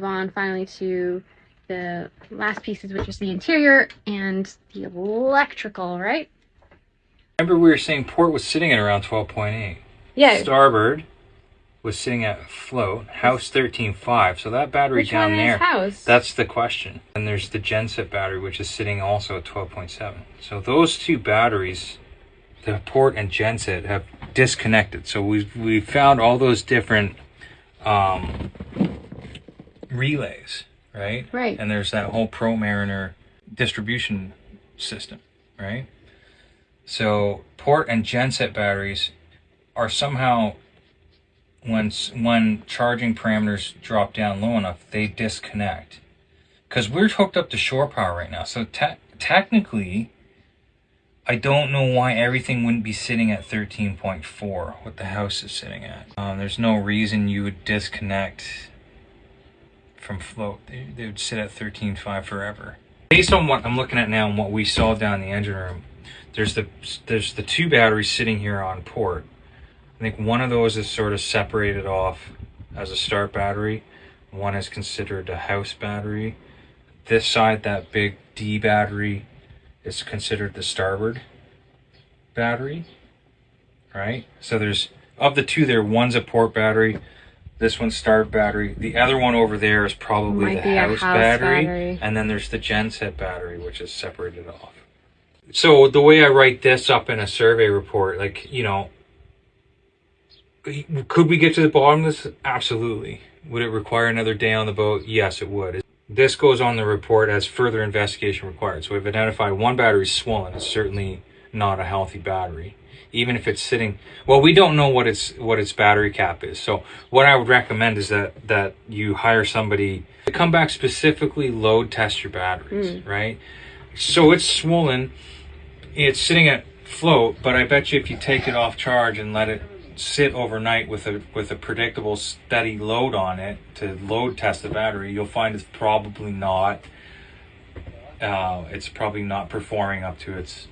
move on finally to the last pieces, which is the interior and the electrical, right? Remember we were saying port was sitting at around 12.8. Yeah. Starboard was sitting at float, house 13.5. So that battery Which down one there, is house? that's the question. And there's the genset battery, which is sitting also at 12.7. So those two batteries, the port and genset, have disconnected. So we found all those different relays, right? Right. And there's that whole Pro Mariner distribution system, right? So port and genset batteries are somehow, when charging parameters drop down low enough, they disconnect. Because we're hooked up to shore power right now. So technically, I don't know why everything wouldn't be sitting at 13.4, what the house is sitting at. There's no reason you would disconnect from float. They would sit at 13.5 forever. Based on what I'm looking at now and what we saw down in the engine room, there's the two batteries sitting here on port. I think one of those is sort of separated off as a start battery. One is considered a house battery. This side, that big D battery, is considered the starboard battery, right? So there's, of the two there, one's a port battery, this one's starboard battery. The other one over there is probably the house battery. And then there's the genset battery, which is separated off. So the way I write this up in a survey report, like, you know, could we get to the bottom of this? Absolutely. Would it require another day on the boat? Yes, it would. This goes on the report as further investigation required. So we've identified one battery swollen. It's certainly not a healthy battery. Even if it's sitting, well, we don't know what its battery cap is. So what I would recommend is that you hire somebody to come back, specifically load test your batteries, right? So it's swollen. It's sitting at float, but I bet you if you take it off charge and let it sit overnight with a predictable steady load on it to load test the battery, you'll find it's probably not performing up to its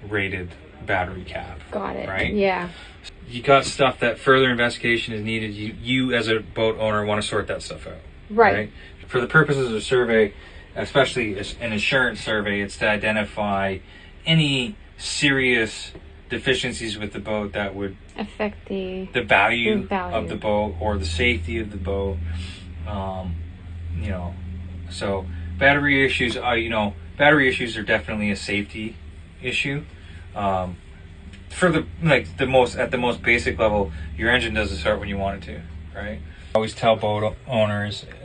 rated battery cap. Got it. Right? Yeah. You got stuff that further investigation is needed. You as a boat owner want to sort that stuff out. Right. For the purposes of a survey, especially an insurance survey, it's to identify any serious deficiencies with the boat that would affect the value of the boat or the safety of the boat. You know, so battery issues are definitely a safety issue. For at the most basic level, your engine doesn't start when you want it to, right? I always tell boat owners,